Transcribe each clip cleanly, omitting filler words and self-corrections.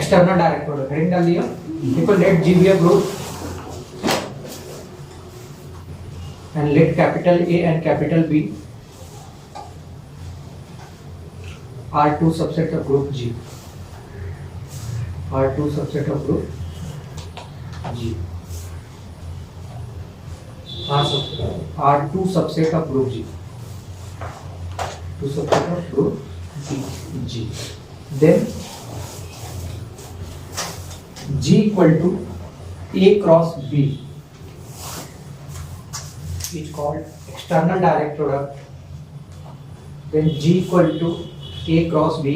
External direct product heading डाल दिया। देखो let G be a group and let capital A and capital B are two subset of group G. Are two subset of group G. Are two subset of group G. Two subset of group G. Then G equal to A cross B is called external direct product. Then G equal to A cross B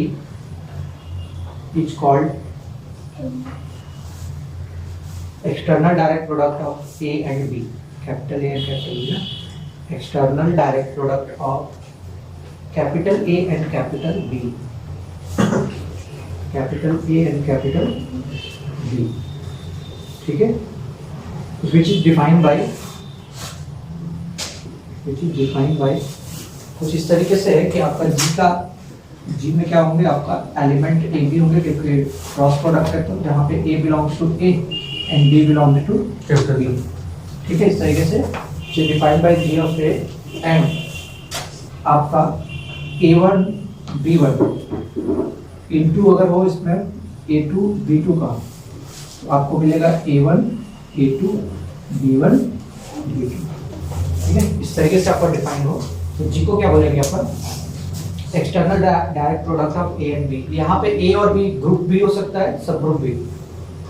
is called external direct product of A and B. Capital A and capital B. External direct product of capital A and capital B. Capital A and capital B. ठीक है? Which is defined by कुछ इस तरीके से है कि आपका जी में क्या होंगे, आपका एलिमेंट ए बी होंगे क्योंकि क्रॉस प्रोडक्ट है, तो जहाँ पे A belongs to A and B belongs to B. ठीक है, इस तरीके से defined by G of A and आपका A1 B1 इनटू अगर हो इसमें A2 B2 का, तो आपको मिलेगा A1 A2 B1 B2। ठीक है, इस तरीके से आपका डिफाइन हो। तो जी को क्या बोलेंगे अपन, external direct product of A and B. यहाँ पे ए और बी ग्रुप भी हो सकता है, सब ग्रुप भी।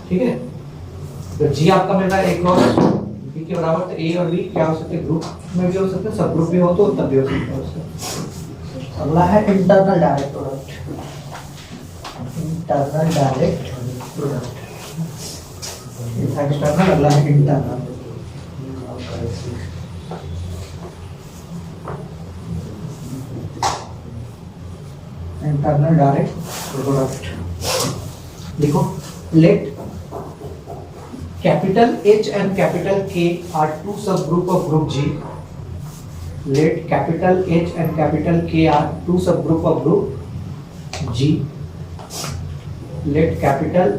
ठीक है, तो जी आपका मिल रहा है ए क्रॉस बी के बराबर, तो ए और बी क्या हो सकते हैं, ग्रुप में भी हो सकते हैं, सब ग्रुप भी हो तो तब भी हो सकता है उसका। अगला है internal direct product. Internal direct product, external, अगला है इंटरनल। इंटरनल डायरेक्ट प्रोडक्ट लिखो, let capital H and capital K are two subgroup of group G. Let capital H and capital K are two subgroup of group G. Let capital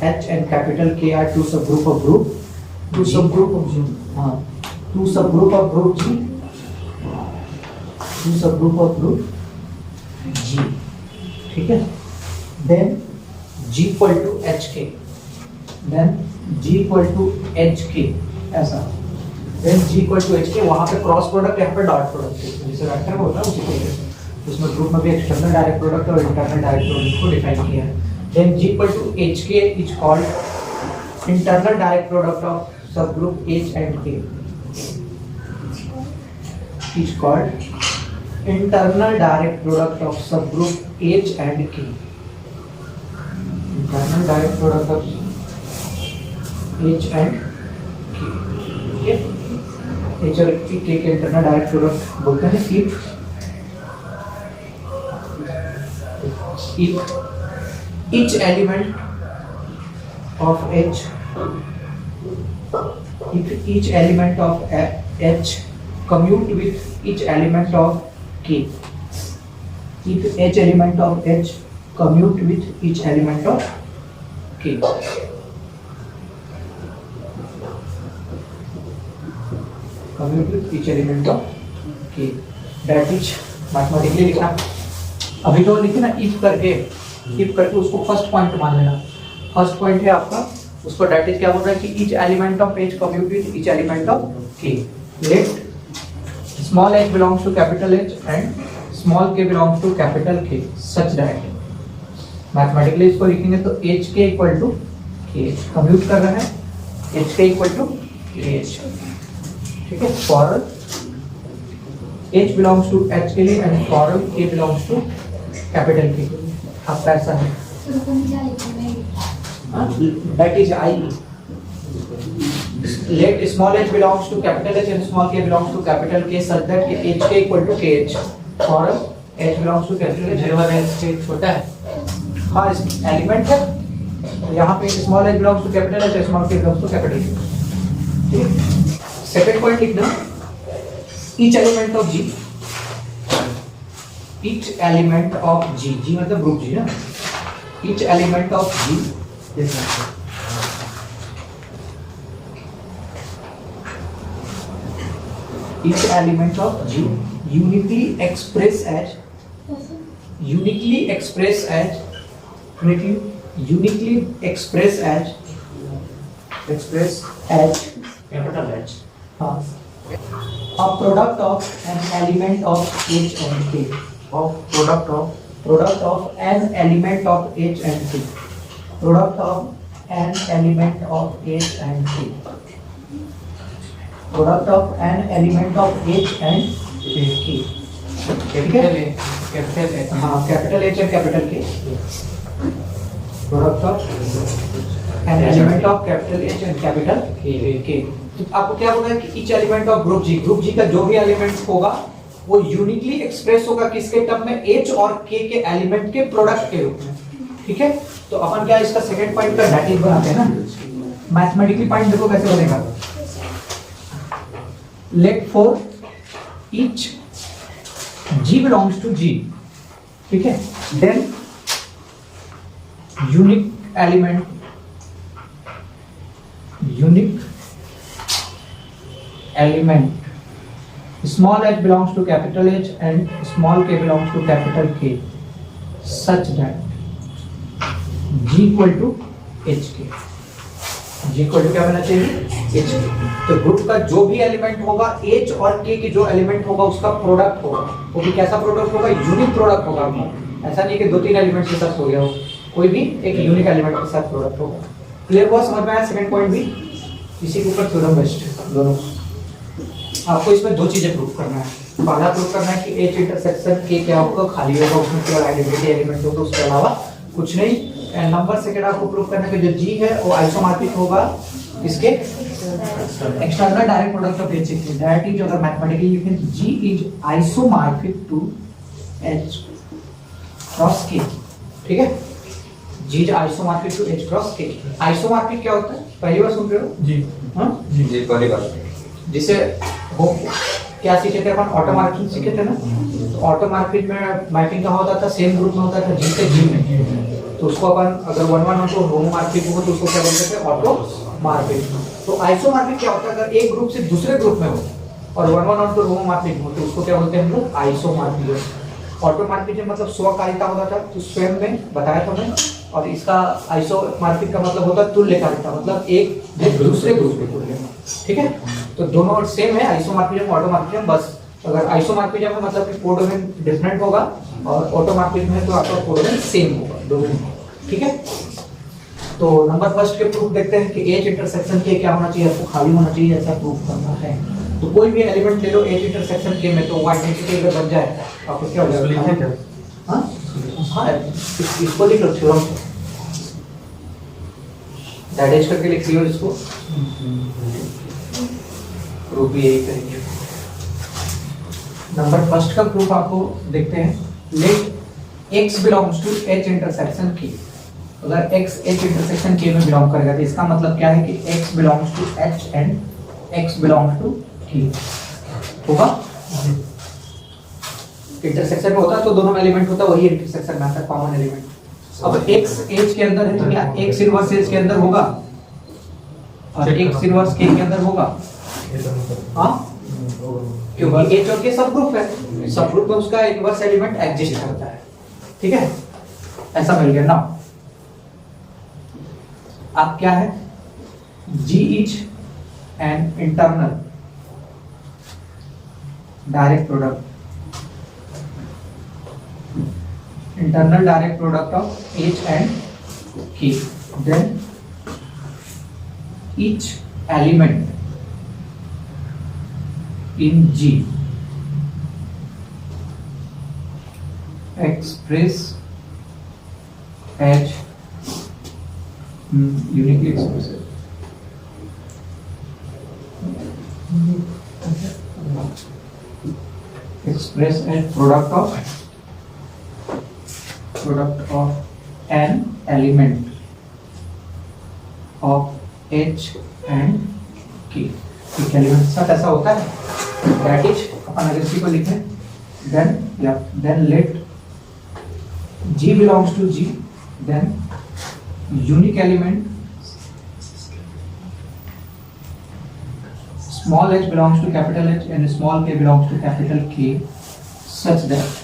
H and capital K are two subgroup of group G. Two subgroup of G. Two subgroup of group G. ठीक है, then G equal to HK, then G equal to HK ऐसा, then G equal to HK, वहाँ पे cross product, यहाँ पे dot product, जैसे vector होता है उसी तरीके से उसमें ग्रुप में भी एक्सटर्नल डायरेक्ट प्रोडक्ट और इंटरनल डायरेक्ट प्रोडक्ट को डिफाइन किया है। then G equal to HK is called internal direct product of subgroup H and K, is called internal direct product of subgroup H and K. Internal direct product of H and K. Okay? H और K के internal direct product बोलते हैं if each element of H, if each element of H commute with each element of K, if each element of H commute with each element of K, commute with each element of K, that is mathematically लिखना। अभी तो लिखे ना if करके उसको first point मान लेना। First point है आपका, उसको डेट इज क्या बोल रहा है कि each element of H commute with each element of K. Let small h belongs to capital H and small k belongs to capital K such that, mathematically इसको लिखेंगे तो h k equal to k, commute कर रहा है h k equal to h। ठीक है, for h belongs to h के लिए and for k belongs to capital K। आपका ऐसा है, that is I. Let small h belongs to capital H and small k belongs to capital K such that hk equal to kh, for h belongs to capital H और h छोटा है। हाँ, element है, यहाँ पे small h belongs to capital H, small k belongs to capital K। ठीक, second point लिखना, each element of G, each element of G, G मतलब ग्रुप G ना, each element of G each element of G uniquely expressed as capital H. A product of an element of H and K. Product of an element of H and K. Product of an element of H and K. Product of an element of H and K. ठीक है? हाँ, capital H and capital K. Product of an element of capital H and capital K. तो आपको क्या बोला है कि each element of group G का जो भी एलिमेंट होगा वो यूनिकली एक्सप्रेस होगा किसके टर्म में, H और K के एलिमेंट के प्रोडक्ट के रूप में. ठीक है, तो अपन क्या इसका सेकंड पॉइंट का डेटिव बनाते हैं ना. मैथमेटिकली पॉइंट देखो कैसे बनेगा. Let for each G belongs to G. ठीक है, then unique element small h belongs to capital H and small k belongs to capital K such that G equal to HK. G equal to क्या होना चाहिए, HK. तो group का जो भी element होगा H और K के जो एलिमेंट होगा उसका प्रोडक्ट होगा, वो भी कैसा प्रोडक्ट होगा, यूनिक प्रोडक्ट होगा. ऐसा नहीं कि दो तीन एलिमेंट के साथ हो गया हो, कोई भी एक यूनिक एलिमेंट के साथ प्रोडक्ट होगा. क्लियर हुआ, समझ में आया. सेकंड पॉइंट भी इसी के ऊपर थ्योरम बेस्ड दोनों. आपको इसमें दो चीजें प्रूव करना है. पहला प्रूव करना है कि H इंटरसेक्शन K क्या होगा, खाली होगा, उसमें केवल आइडेंटिटी एलिमेंट होगा, उसके अलावा कुछ नहीं. एंड नंबर सेकंड आपको प्रूव करना है कि जो G है वो आइसोमॉर्फिक होगा इसके external direct product of H से. दैट इज अगर मैथमेटिकली लिखें G is isomorphic to H cross K. ठीक है, G is isomorphic to H cross K. Isomorphic क्या होता है, पहली बार सुन रहे हो जी? हां जी, पहली बार. जिसे वो क्या सीखे थे अपन, ऑटो मार्किंग सीखे थे ना. तो ऑटो मार्किंग में मैपिंग कहाँ होता था, सेम ग्रुप में होता था G से G में. तो उसको अपन अगर 1 1 तो होमो मार्किंग हो तो उसको क्या बोलते थे, ऑटो मार्किंग. तो आइसो मार्किंग क्या होता है, अगर एक ग्रुप से दूसरे ग्रुप में हो और 1 1 तो होमो मार्किंग हो तो उसको क्या बोलते हैं हम लोग, आइसो मार्किंग. ऑटो मार्किंग मतलब स्वकालिता होता था, तो स्वयं में बताया था मैंने. और इसका आइसो मार्किंग का मतलब होता है तुल्यकालिता, मतलब एक दूसरे ग्रुप में तुल्य. ठीक है, तो दोनों सेम है, आइसोमॉर्फिज्म ऑटोमॉर्फिज्म. बस अगर आइसोमॉर्फिज्म है मतलब कि कोडोमेन डिफरेंट होगा और ऑटोमॉर्फिज्म है तो आपका कोडोमेन सेम होगा दोनों. ठीक है, तो नंबर फर्स्ट के प्रूफ देखते हैं कि H इंटरसेक्शन K क्या होना चाहिए, आपको खाली होना चाहिए, ऐसा प्रूफ करना है. तो कोई भी एलिमेंट ले लो H इंटरसेक्शन K में, तो वो आइडेंटिटी अगर बन जाए आपको क्या हो जाएगा. हां हां, इसको लिख लो थ्योरम डैश करके लिख लियो इसको. प्रूफ भी यही करेंगे. नंबर फर्स्ट का प्रूफ आपको देखते हैं. Let x belongs to H intersection K. अगर x H इंटरसेक्शन K में बिलोंग करेगा तो इसका मतलब क्या है कि x belongs to H and x belongs to K होगा. इंटरसेक्शन में होता है तो दोनों एलिमेंट होता है, वही इंटरसेक्शन में आता है, कॉमन एलिमेंट. अब x H के अंदर है तो क्या x इनवर्स H के अंदर होगा और x इनवर्स K के अंदर होगा. हाँ, क्योंकि H और K सब ग्रुप है, सब ग्रुप में उसका इनवर्स एलिमेंट एग्जिस्ट करता है. ठीक है, ऐसा मिल गया ना. अब क्या है, G is an internal direct product of H and K. Then each element in G express as uniquely expressed product of an element of H and K. एक एलिमेंट के साथ ऐसा होता है. दैट इज अपन अगर इसी को लिखें then let G belongs to G, then unique element small h belongs to capital H and small k belongs to capital K such that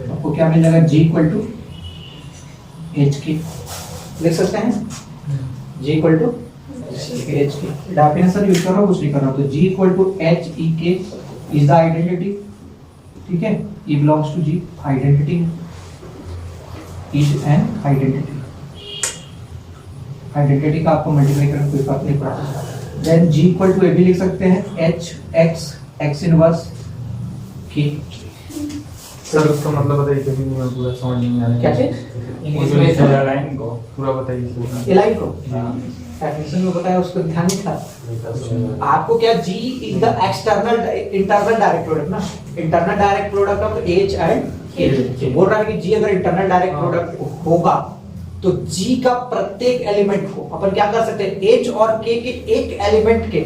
आपको क्या मिलेगा G equal to H K लिख सकते हैं G equal to H K definition use कर रहा हूँ कुछ नहीं कर रहा हूँ तो G equal to H E K is the identity ठीक है E belongs to G identity is an identity identity का आपको मल्टीप्लाई करने कोई फर्क नहीं पड़ता देन G इक्वल टू ए भी लिख सकते हैं H X X inverse K sir उसका मतलब बताइए क्योंकि मुझे पूरा समझ नहीं आ रहा है क्या चीज इंग्लिश में लाइन को पूरा बताइए एलाइन को डेफिनेशन में बताया उसको ध्यान नहीं था आपको क्या G is the external internal direct product ना internal direct product of H and K बोल रहा है कि G अगर इंटरनल डायरेक्ट प्रोडक्ट होगा तो G का प्रत्येक एलिमेंट को अपन क्या कर सकते हैं H और K के एक एलिमेंट के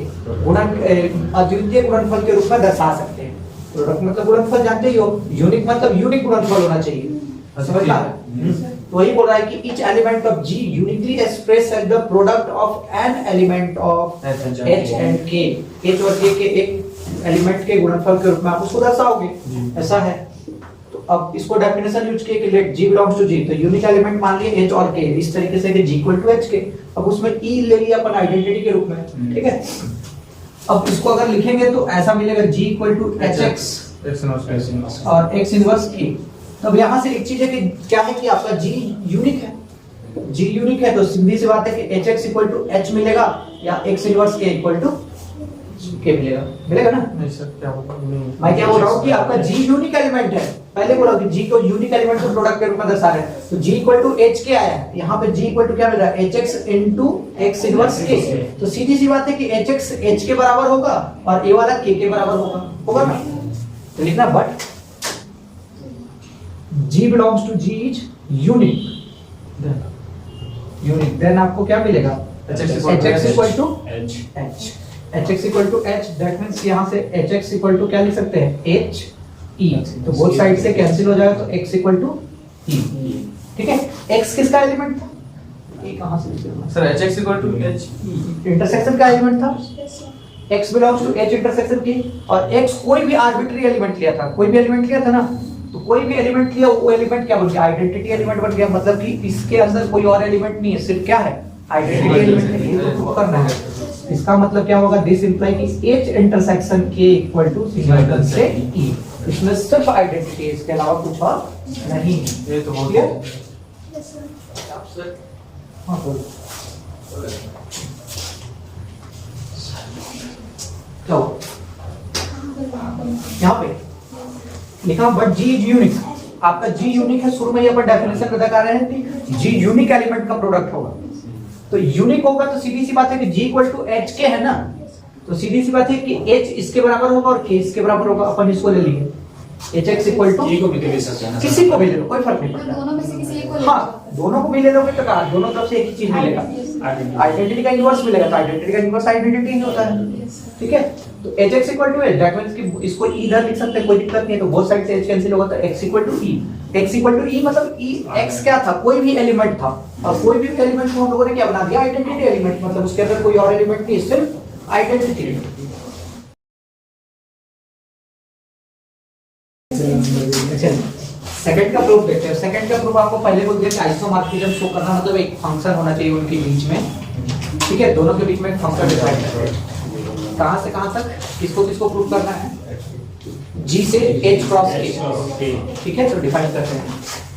गुणन अद्वितीय गुणनफल के रूप में दर्शा सकते हैं प्रोडक्ट मतलब गुणनफल जानते ही हो यूनिक मतलब यूनिक गुणनफल होना चाहिए समझ रहा है तो वही बोल रहा है कि each element of G uniquely expressed as the product of an element of H and K H और K के एक एलिमेंट के गुणनफल के रूप में आप उसको दर्शाओगे ऐसा है अब इसको डेफिनेशन यूज किए कि let G belongs to G तो यूनिक एलिमेंट मान लिए H और K इस तरीके से कि G इक्वल टू H के अब उसमें E ले लिया अपन आइडेंटिटी के रूप में ठीक है अब इसको अगर लिखेंगे तो ऐसा मिलेगा G इक्वल टू HX और X इनवर्स K तब यहाँ से एक चीज है कि क्या है कि आपका G यूनिक है G यूनिक है तो सीधी सी बात है कि HX इक्वल टू H मिलेगा या X inverse K equal to K मिलेगा ना नहीं सर क्या होगा नहीं मैं क्या बोल रहा हूँ कि आपका G यूनिक एलिमेंट है पहले बोला कि G को यूनिक एलिमेंट को प्रोडक्ट के रूप में दर्शा रहे हैं तो G इक्वल टू H के आया है यहाँ पे G इक्वल टू क्या मिल रहा है HX into X inverse K तो सीधी सी बात है कि HX H के बराबर होगा और A वाला K के बराबर होगा ना तो लिखना but G belongs to G is unique then आपको क्या मिलेगा HX equal to H Hx equal to H that means यहाँ से Hx इक्वल टू क्या लिख सकते हैं H E तो बोथ साइड से कैंसिल हो जाएगा तो x इक्वल टू E ठीक है x किसका एलिमेंट था ये कहां से लिखा sir Hx equal to H intersection का एलिमेंट था x belongs to H intersection की और x कोई भी आर्बिट्री एलिमेंट लिया था कोई भी एलिमेंट लिया था ना तो कोई भी एलिमेंट लिया वो एलिमेंट क्या बन गया आइडेंटिटी एलिमेंट बन गया मतलब कि इसके अंदर कोई और एलिमेंट नहीं है सिर्फ क्या है आइडेंटिटी एलिमेंट है तो करना है इसका मतलब क्या होगा दिस इंप्लाई कि H intersection K equal to sigma से E इसमें सिर्फ आइडेंटिटी है इसके अलावा कुछ और नहीं ये तो बहुत हाँ बोलो क्या यहाँ पे लिखा बट G इज यूनिक आपका G यूनिक है शुरू में ही अपन डेफिनेशन बता कर रहे हैं कि G यूनिक एलिमेंट का प्रोडक्ट होगा तो यूनिक होगा तो सीधी सी बात है कि G इक्वल टू H के है ना तो सीधी सी बात है कि H इसके बराबर होगा और K इसके बराबर होगा अपन इसको ले लिए Hx इक्वल टू G को भी ले सकते हैं ना किसी को भी ले लो कोई फर्क नहीं पड़ता दोनों में से किसी एक को हाँ दोनों को भी ले लोगे तो कहा दोनों तरफ से एक ही चीज मिलेगा आइडेंटिटी का इनवर्स मिलेगा तो आइडेंटिटी का इनवर्स आइडेंटिटी ही होता है ठीक है तो Hx equal to H that means कि इसको इधर लिख सकते हैं कोई दिक्कत नहीं है तो बोथ साइड से H कैंसिल होगा तो x equal to E x equal to E मतलब E x क्या था कोई भी एलिमेंट था और कोई भी एलिमेंट को हम लोगों ने क्या बना दिया आइडेंटिटी एलिमेंट मतलब उसके अंदर कोई और एलिमेंट नहीं सिर्फ आइडेंटिटी सेकंड का प्रूफ देखते हैं सेकंड का प्रूफ आपको पहले बोल दिया कि आइसोमॉर्फिज्म शो करना मतलब एक फंक्शन होना चाहिए उनके बीच में ठीक है दोनों के बीच में एक फंक्शन डिफाइन करते हैं कहां से कहां तक किसको किसको प्रूफ करना है G से H क्रॉस K ठीक है तो डिफाइन करते हैं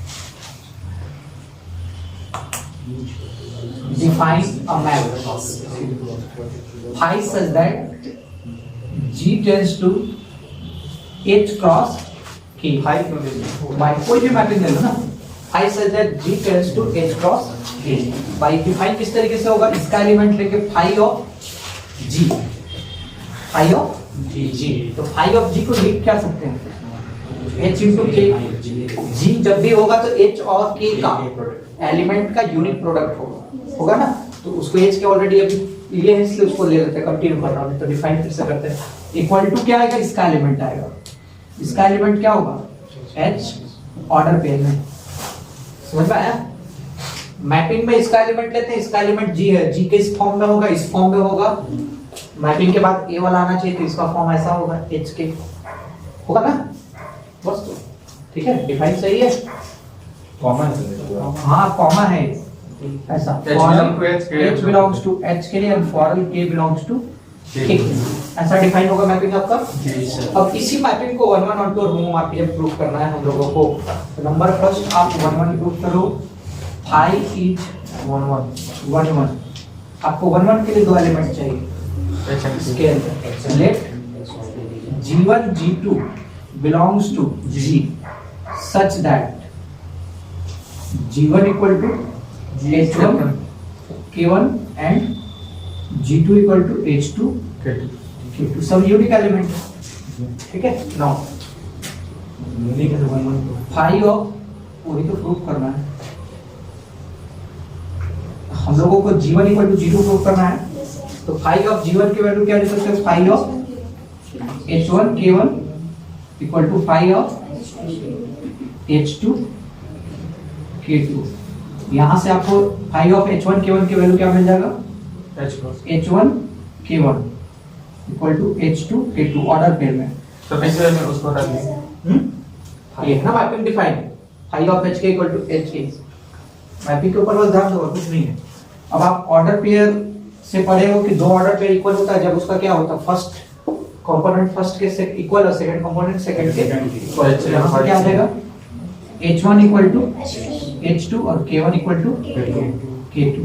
define a map phi such that G tends to H cross K high क्यों ले by कोई भी मैपिंग ले लो ना phi such that G tends to H cross K by define किस तरीके से होगा इसका एलिमेंट लेके phi of G phi of G तो phi of G को लिख क्या सकते हैं H into K G जब भी होगा तो H और K का एलिमेंट का यूनिक प्रोडक्ट होगा ना तो उसको H के ऑलरेडी अभी लिए हैं इसलिए उसको ले लेते हैं कंटिन्यू कर रहा हूं तो डिफाइन फिर से करते हैं इक्वल टू क्या आएगा इसका एलिमेंट आएगा इसका एलिमेंट क्या होगा H ऑर्डर पेयर में समझ में आया मैपिंग में इसका एलिमेंट लेते हैं, इसका एलिमेंट जी है, जी के इस फॉर्म में होगा, इस फॉर्म में होगा। मैपिंग के बाद ए वाला आना चाहिए, तो इसका फॉर्म ऐसा होगा, एच के होगा ना, बस तो ठीक है, डिफाइन सही है, कॉमन हाँ कॉमा है ऐसा, H belongs to H के लिए, for all K belongs to K, ऐसा डिफाइन होगा मैपिंग आपका। अब इसी मैपिंग को 1 1 और 2 और होमोमॉर्फी जब प्रूव करना है हम लोगों को, तो नंबर फर्स्ट आप 1 1 प्रूव करो, फाई इज 1 1 1 1, आपको 1 1 के लिए दो एलिमेंट चाहिए इसके अंदर। Let G1 G2 belongs to G such that G1 equal to H1 K1 and G2 equal to H2 K2, सब यूनिक एलिमेंट है, ठीक है। नाउ फाई ऑफ, वही तो प्रूफ करना है हम लोगों को, G1 equal to G2 proof करना है, तो फाई ऑफ G1 की वैल्यू क्या लिख सकते हैं, phi of H1 K1 equal to phi of H2 K2। यहाँ से आपको फाई ऑफ H1 K1 की वैल्यू क्या मिल जाएगा, H1 K1 equal to H2 K2 order pair में। तो वैसे मैं उसको हटा दिया, ये है ना mapping define, phi of HK equal to HK, mapping के ऊपर बस ध्यान दो, कुछ नहीं है। अब आप ऑर्डर पेयर से पढ़े हो कि दो ऑर्डर पेयर इक्वल होता है जब उसका क्या होता है, फर्स्ट कंपोनेंट फर्स्ट के इक्वल और सेकंड कंपोनेंट सेकंड के इक्वल। यहाँ से क्या आ जाएगा, H1 equal to H2 और K1 equal to K2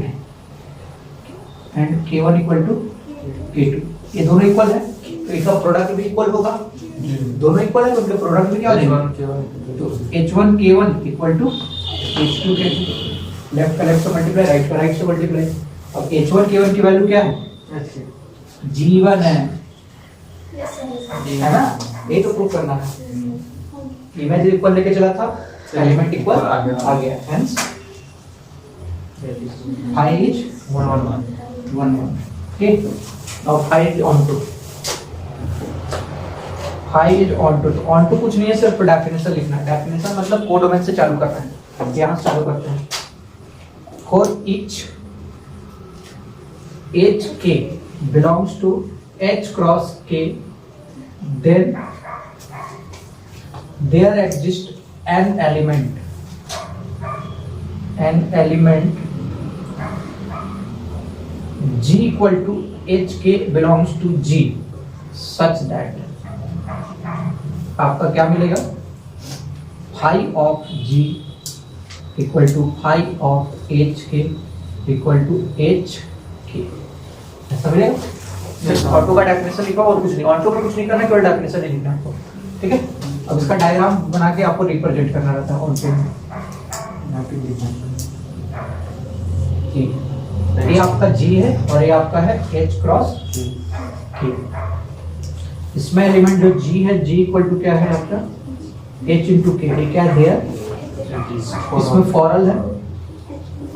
and K1 equal to K2, ये दोनों इक्वल है तो इसका प्रोडक्ट भी इक्वल होगा, दोनों इक्वल है तो उनके प्रोडक्ट भी क्या हो जाएगा, तो H1 K1 equal to H2 K2, left का लेफ्ट से मल्टीप्लाई, राइट का राइट से मल्टीप्लाई। अब H1 K1 की वैल्यू क्या है, G1 है ना, ये तो प्रूव करना है। इमेज इक्वल लेके चला था, एलिमेंट इक्वल आ गया, हेंस फाई इज 1 1 1 1, ठीक। Now phi is onto, phi is onto, तो ऑन टू कुछ नहीं है, सिर्फ डेफिनेशन लिखना है। डेफिनेशन मतलब कोडोमेन से चालू करना है, यहाँ से चालू करते हैं। For each H K belongs to H cross K, then there exists an element G equal to HK belongs to G such that आपका क्या मिलेगा, phi of G equal to phi of HK equal to HK, ऐसा मिलेगा। Auto का definition लिखा और कुछ नहीं, ऑटो का कुछ नहीं करना, केवल डेफिनेशन ही लिखना आपको, ठीक है। अब इसका डायग्राम बना के आपको रिप्रेजेंट करना रहता है ऑटो में, ठीक। ये आपका G है और ये आपका है H क्रॉस K। इसमें एलिमेंट जो G है, G इक्वल टू क्या है आपका, H इंटू K, ये क्या है, इसमें फॉरल है,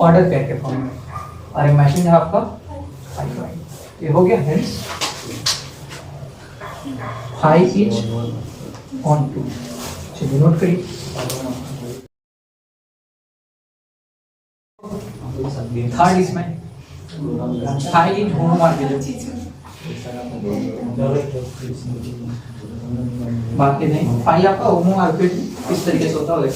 ऑर्डर पेयर के फॉर्म में, और ये मैचिंग है आपका फाई। ये हो गया, hence phi is onto. चलिए नोट करिए, थर्ड इसमें फाई इज होमोमॉर्फिज्म, बाकी नहीं। फाई आपका होमोमॉर्फिज्म इस तरीके से होता है,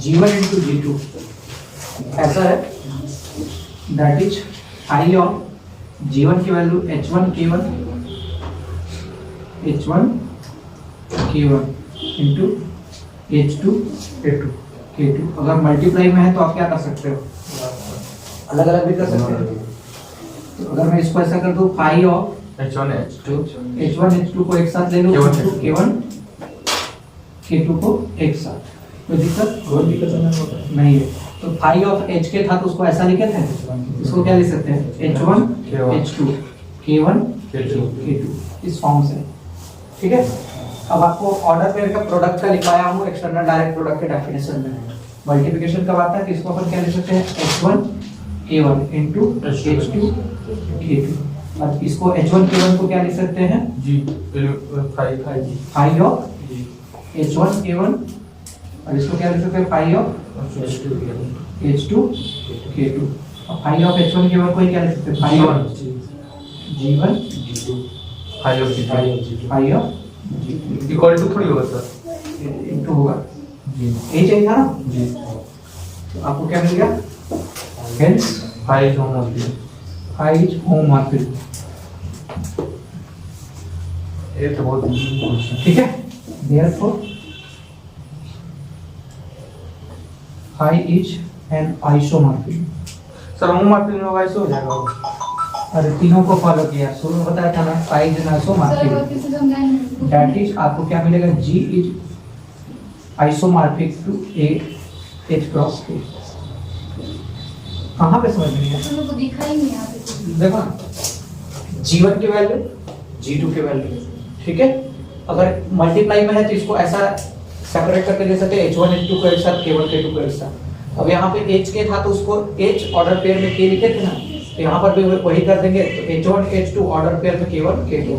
G1 into G2 ऐसा है, that is phi of G1 की value H1 K1 into H2 K2। अगर मल्टीप्लाई में है तो आप क्या कर सकते हो, अलग अलग भी कर सकते हो। तो अगर मैं इसको ऐसा कर दूं, फाई ऑफ H1 H2 को एक साथ ले लो, K1 K2 को एक साथ, कोई दिक्कत नहीं है। तो फाई ऑफ HK था तो उसको ऐसा लिखे थे, इसको क्या लिख सकते हैं, H1 H2 K1 K2 इस फॉर्म से, ठीक है। अब आपको ऑर्डर पेयर का प्रोडक्ट का लिखवाया हूँ एक्सटर्नल डायरेक्ट प्रोडक्ट के डेफिनेशन में। मल्टीप्लिकेशन कब आता है कि इसको अपन क्या लिख सकते हैं, H1 K1 into H2 K2, और इसको H1 K1 को क्या लिख सकते हैं, G phi of H1 K1 और इसको क्या लिख सकते हैं, फाई ऑफ H2 K2, और फाई ऑफ H1 के बाद कोई क्या लिख सकते हैं, phi of G1 phi of G phi of G3 equal to थोड़ी होगा सर। इनटू होगा जी ए चाहिए था ना, जी तो आपको क्या मिल गया, hence phi homomorphism. Phi is homomorphism. ये तो बहुत इजी क्वेश्चन। ठीक है, therefore phi is an isomorphism. Sir homomorphism में वैसे हो जाएगा। अरे तीनों को फॉलो किया, शुरू में बताया था ना, phi is an sir isomorphism, और किसी समझाएंगे दैट इज आपको क्या मिलेगा, G is isomorphic to A H cross K। कहाँ पे समझ में नहीं आया? हम लोग को दिखा ही नहीं यहाँ पे। देखो ना, G1 की वैल्यू G2 की वैल्यू, ठीक है, अगर मल्टीप्लाई में है तो इसको ऐसा सेपरेट करके दे सकते हैं, H1 H2 को एक साथ, K1 K2 को एक साथ। अब यहाँ पे H के था तो उसको H ऑर्डर पेयर में K लिखे थे ना, तो यहाँ पर भी वही कर देंगे, तो H1 H2 ऑर्डर पेयर में K1 K2।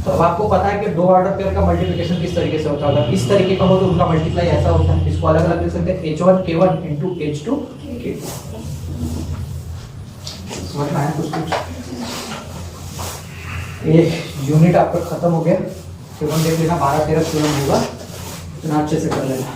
तो अब आपको पता है कि दो ऑर्डर पेयर का मल्टीप्लिकेशन किस तरीके से होता है, इस तरीके का हो तो उनका मल्टीप्लाई ऐसा होता है, इसको अलग अलग लिख सकते हैं, H1 K1 into H2 K2। समझ में आया कुछ? ये यूनिट आपका खत्म हो गया, केवल देख लेना 12-13 थ्योरम होगा, इतना अच्छे से कर लेना।